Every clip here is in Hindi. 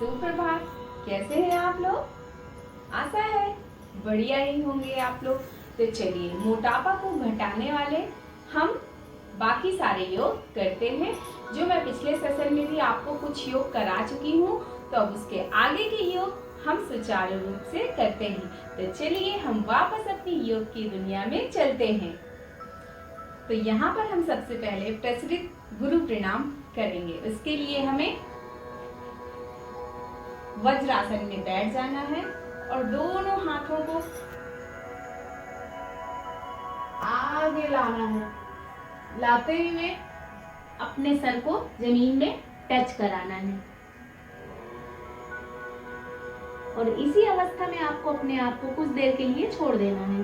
सुप्रभात। कैसे हैं आप लोग? आशा है बढ़िया ही होंगे आप लोग। तो चलिए, मोटापा को घटाने वाले हम बाकी सारे योग करते हैं, जो मैं पिछले सेशन में भी आपको कुछ योग करा चुकी हूँ। तो अब उसके आगे के योग हम सुचारू रूप से करते हैं। तो चलिए हम वापस अपनी योग की दुनिया में चलते हैं। तो यहाँ पर हम सबसे पहले प्रचलित गुरु प्रणाम करेंगे। उसके लिए हमें वज्रासन में बैठ जाना है और दोनों हाथों को आगे लाना है। लाते हुए अपने सर को जमीन में टच कराना है और इसी अवस्था में आपको अपने आप को कुछ देर के लिए छोड़ देना है।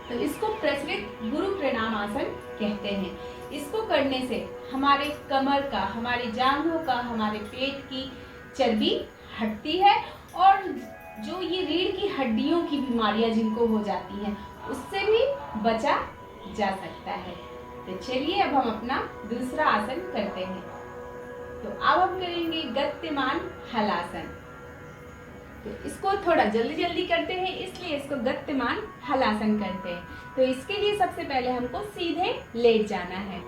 तो इसको प्रचलित गुरु प्रणाम आसन कहते हैं। इसको करने से हमारे कमर का, हमारी जांघों का, हमारे पेट की चर्बी हटती है और जो ये रीढ़ की हड्डियों की बीमारियां जिनको हो जाती हैं उससे भी बचा जा सकता है। तो चलिए अब हम अपना दूसरा आसन करते हैं। तो अब हम करेंगे गतिमान हलासन। तो इसको थोड़ा जल्दी जल्दी करते हैं, इसलिए इसको गतिमान हलासन करते हैं। तो इसके लिए सबसे पहले हमको सीधे लेट जाना है।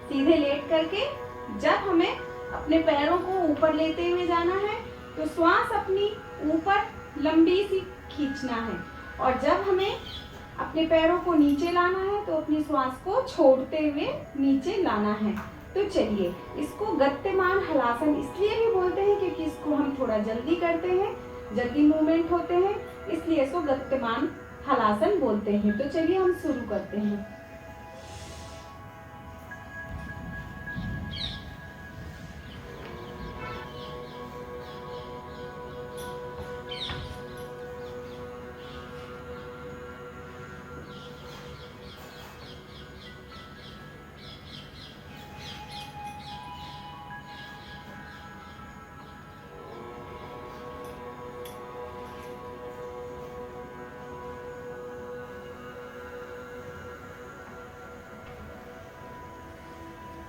सीधे लेट करके जब हमें अपने पैरों को ऊपर लेते हुए जाना है तो श्वास अपनी ऊपर लंबी सी खींचना है और जब हमें अपने पैरों को नीचे लाना है तो अपनी श्वास को छोड़ते हुए नीचे लाना है। तो चलिए, इसको गतिमान हलासन इसलिए भी बोलते हैं क्योंकि इसको हम थोड़ा जल्दी करते हैं, जल्दी मूवमेंट होते हैं, इसलिए इसको गतिमान हलासन बोलते हैं। तो चलिए हम शुरू करते हैं।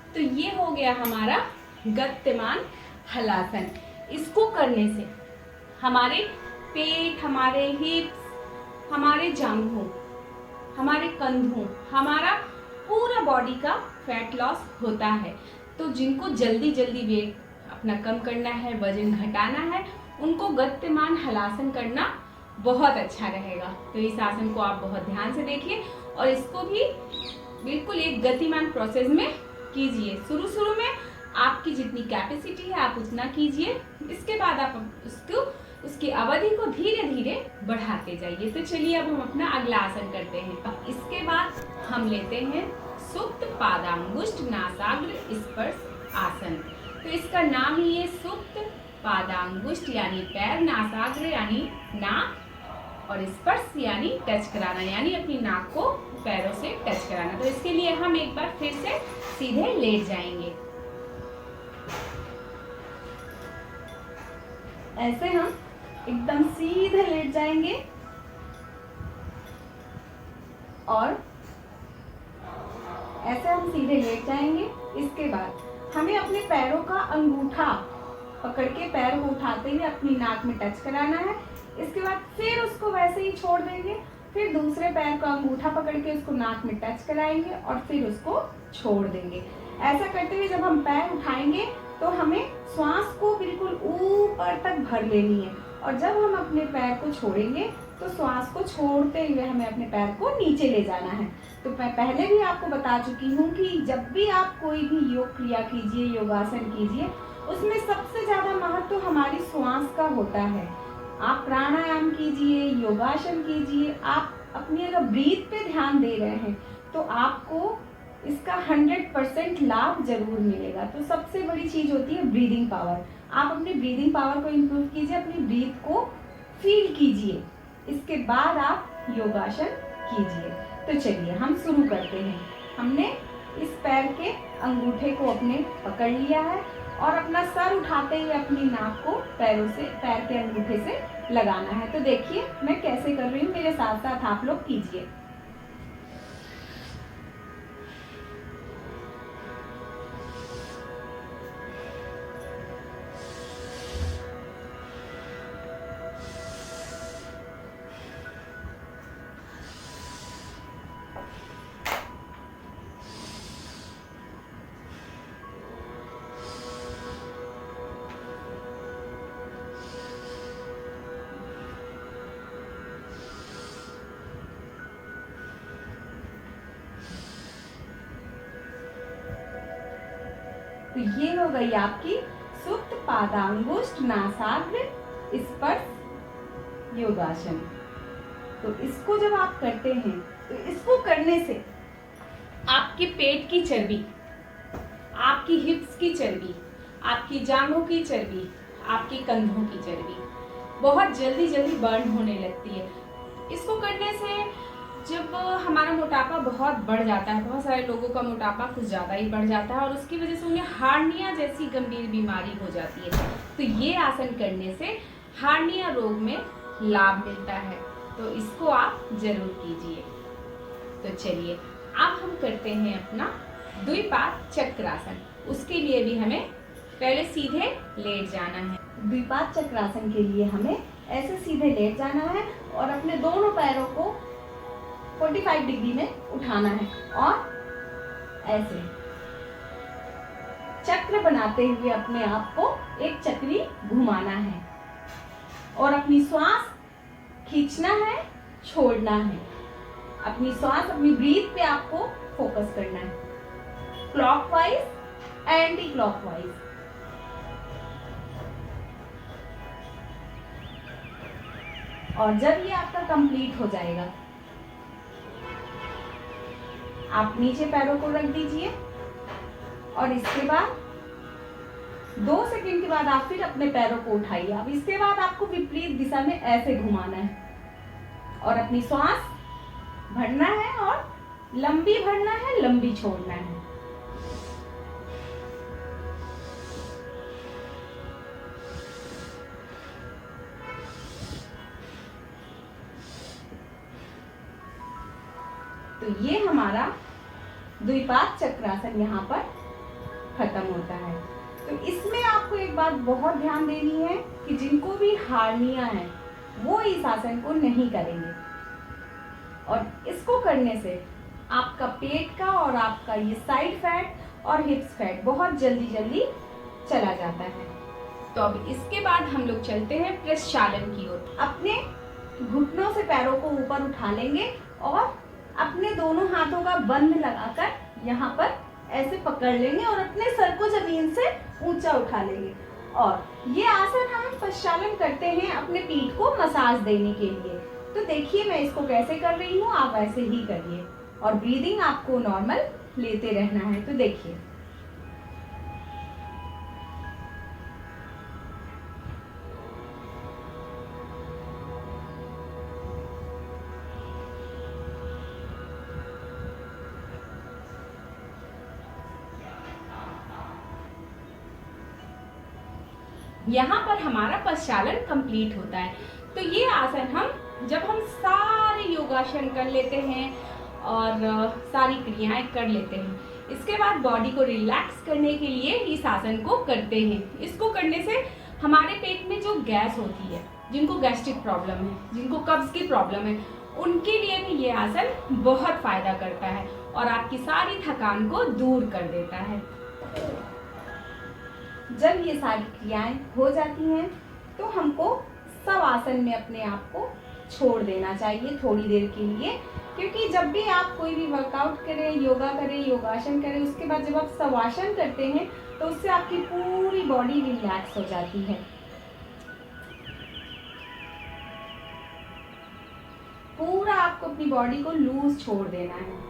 तो ये हो गया हमारा गतिमान हलासन। इसको करने से हमारे पेट, हमारे हिप्स, हमारे जांघों, हमारे कंधों, हमारा पूरा बॉडी का फैट लॉस होता है। तो जिनको जल्दी जल्दी वेट अपना कम करना है, वजन घटाना है, उनको गतिमान हलासन करना बहुत अच्छा रहेगा। तो इस आसन को आप बहुत ध्यान से देखिए और इसको भी बिल्कुल एक गतिमान प्रोसेस में कीजिए। शुरू में आपकी जितनी कैपेसिटी है आप उतना कीजिए, इसके बाद आप उसकी अवधि को धीरे धीरे बढ़ाते जाइए। तो चलिए अब हम अपना अगला आसन करते हैं। अब इसके बाद हम लेते हैं सुप्त पादांगुष्ठ नासाग्र स्पर्श आसन। तो इसका नाम ही है सुप्त पादांगुष्ठ, यानी पैर, नासाग्र यानी नाक और स्पर्श यानी टच कराना, यानी अपनी नाक को पैरों से टच कराना। तो इसके लिए हम एक बार फिर से सीधे लेट जाएंगे। ऐसे हम एकदम सीधे लेट जाएंगे और ऐसे हम सीधे लेट जाएंगे। इसके बाद हमें अपने पैरों का अंगूठा पकड़ के पैर को उठाते हुए अपनी नाक में टच कराना है। इसके बाद फिर उसको वैसे ही छोड़ देंगे, फिर दूसरे पैर का अंगूठा पकड़ के उसको नाक में टच कराएंगे और फिर उसको छोड़ देंगे। ऐसा करते हुए जब हम पैर उठाएंगे तो हमें श्वास को बिल्कुल ऊपर तक भर लेनी है और जब हम अपने पैर को छोड़ेंगे तो श्वास को छोड़ते हुए हमें अपने पैर को नीचे ले जाना है। तो मैं पहले भी आपको बता चुकी हूँ कि जब भी आप कोई भी योग क्रिया कीजिए, योगासन कीजिए, उसमें सबसे ज्यादा महत्व हमारी श्वास का होता है। आप प्राणायाम कीजिए, योगासन कीजिए, आप अपनी अगर ब्रीथ पे ध्यान दे रहे हैं तो आपको इसका 100% लाभ जरूर मिलेगा। तो सबसे बड़ी चीज होती है ब्रीदिंग पावर। आप अपनी ब्रीदिंग पावर को इम्प्रूव कीजिए, अपनी ब्रीथ को फील कीजिए, इसके बाद आप योगासन कीजिए। तो चलिए हम शुरू करते हैं। हमने इस पैर के अंगूठे को अपने पकड़ लिया है और अपना सर उठाते हुए अपनी नाक को पैर के अंगूठे से लगाना है। तो देखिए मैं कैसे कर रही हूँ, मेरे साथ साथ आप लोग कीजिए। तो ये हो गई आपकी सुप्त पादांगुष्ठ नासाग्र स्पर्श योगासन। तो इसको जब आप करते हैं तो इसको करने से आपके पेट की चर्बी, आपकी हिप्स की चर्बी, आपकी जांघों की चर्बी, आपके कंधों की चर्बी बहुत जल्दी जल्दी बर्न होने लगती है। इसको करने से जब हमारा मोटापा बहुत बढ़ जाता है, बहुत सारे लोगों का मोटापा कुछ ज़्यादा ही बढ़ जाता है और उसकी वजह से उन्हें हार्निया जैसी गंभीर बीमारी हो जाती है। तो ये आसन करने से हार्निया रोग में लाभ मिलता है। तो इसको आप जरूर कीजिए। तो चलिए अब हम करते हैं अपना द्विपाद चक्रासन। उसके लिए भी हमें पहले सीधे लेट जाना है। द्विपाद चक्रासन के लिए हमें ऐसे सीधे लेट जाना है और अपने दोनों पैरों को 45 डिग्री में उठाना है और ऐसे चक्र बनाते हुए अपने आप को एक चक्री घुमाना है और अपनी श्वास खींचना है, छोड़ना है। अपनी श्वास, अपनी ब्रीथ पे आपको फोकस करना है, क्लॉकवाइज, एंटी क्लॉकवाइज। और जब ये आपका कंप्लीट हो जाएगा, आप नीचे पैरों को रख दीजिए और इसके बाद 2 सेकंड के बाद आप फिर अपने पैरों को उठाइए। अब इसके बाद आपको विपरीत दिशा में ऐसे घुमाना है और अपनी श्वास भरना है और लंबी भरना है, लंबी छोड़ना है। तो ये हमारा द्विपाद चक्रासन यहाँ पर खत्म होता है। तो इसमें आपको एक बात बहुत ध्यान देनी है कि जिनको भी हार्निया है वो इस आसन को नहीं करेंगे। और इसको करने से आपका पेट का और आपका ये साइड फैट और हिप्स फैट बहुत जल्दी जल्दी चला जाता है। तो अब इसके बाद हम लोग चलते हैं प्रक्षालन की ओर। अपने घुटनों से पैरों को ऊपर उठा लेंगे और अपने दोनों हाथों का बंध लगाकर यहाँ पर ऐसे पकड़ लेंगे और अपने सर को जमीन से ऊंचा उठा लेंगे। और ये आसन हम प्रक्षालन करते हैं अपने पीठ को मसाज देने के लिए। तो देखिए मैं इसको कैसे कर रही हूँ, आप वैसे ही करिए और ब्रीदिंग आपको नॉर्मल लेते रहना है। तो देखिए यहाँ पर हमारा प्रक्षालन कंप्लीट होता है। तो ये आसन जब हम सारे योगासन कर लेते हैं और सारी क्रियाएं कर लेते हैं, इसके बाद बॉडी को रिलैक्स करने के लिए इस आसन को करते हैं। इसको करने से हमारे पेट में जो गैस होती है, जिनको गैस्ट्रिक प्रॉब्लम है, जिनको कब्ज की प्रॉब्लम है, उनके लिए भी ये आसन बहुत फायदा करता है और आपकी सारी थकान को दूर कर देता है। जब ये सारी क्रियाएं हो जाती हैं तो हमको सब आसन में अपने आप को छोड़ देना चाहिए थोड़ी देर के लिए, क्योंकि जब भी आप कोई भी वर्कआउट करें, योगा करें, योगासन करें, उसके बाद जब आप शवासन करते हैं तो उससे आपकी पूरी बॉडी रिलैक्स हो जाती है। पूरा आपको अपनी बॉडी को लूज छोड़ देना है।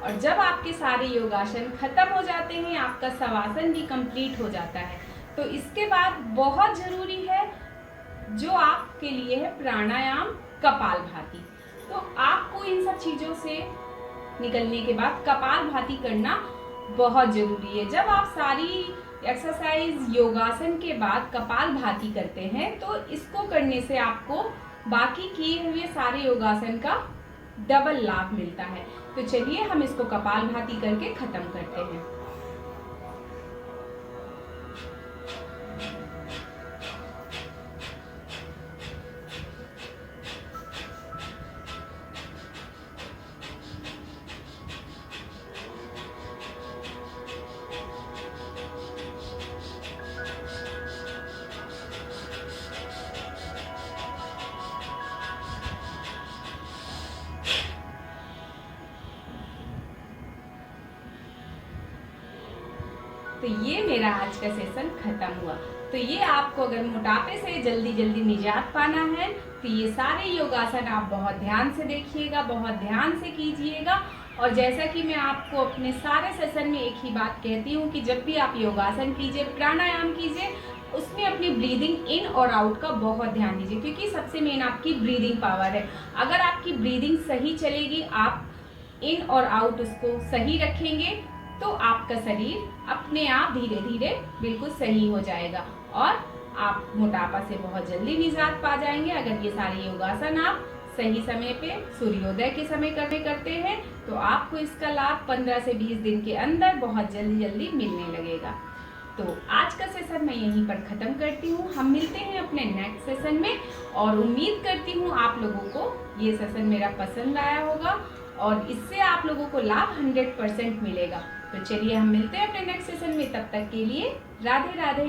और जब आपके सारे योगासन खत्म हो जाते हैं, आपका शवासन भी कंप्लीट हो जाता है, तो इसके बाद बहुत ज़रूरी है जो आपके लिए है प्राणायाम कपालभाति। तो आपको इन सब चीज़ों से निकलने के बाद कपालभाति करना बहुत ज़रूरी है। जब आप सारी एक्सरसाइज योगासन के बाद कपालभाति करते हैं तो इसको करने से आपको बाकी किए हुए सारे योगासन का डबल लाभ मिलता है। तो चलिए हम इसको कपालभाति करके खत्म करते हैं। तो ये मेरा आज का सेशन खत्म हुआ। तो ये आपको अगर मोटापे से जल्दी जल्दी निजात पाना है तो ये सारे योगासन आप बहुत ध्यान से देखिएगा, बहुत ध्यान से कीजिएगा। और जैसा कि मैं आपको अपने सारे सेशन में एक ही बात कहती हूँ कि जब भी आप योगासन कीजिए, प्राणायाम कीजिए, उसमें अपनी ब्रीदिंग इन और आउट का बहुत ध्यान दीजिए, क्योंकि सबसे मेन आपकी ब्रीदिंग पावर है। अगर आपकी ब्रीदिंग सही चलेगी, आप इन और आउट उसको सही रखेंगे, तो आपका शरीर अपने आप धीरे धीरे बिल्कुल सही हो जाएगा और आप मोटापा से बहुत जल्दी निजात पा जाएंगे। अगर ये सारे योगासन आप सही समय पे सूर्योदय के समय करते हैं तो आपको इसका लाभ 15 से 20 दिन के अंदर बहुत जल्दी जल्दी मिलने लगेगा। तो आज का सेशन मैं यहीं पर ख़त्म करती हूँ। हम मिलते हैं अपने नेक्स्ट सेशन में और उम्मीद करती हूँ आप लोगों को ये सेशन मेरा पसंद आया होगा और इससे आप लोगों को लाभ 100% मिलेगा। तो चलिए हम मिलते हैं अपने नेक्स्ट सेशन में। तब तक के लिए राधे राधे।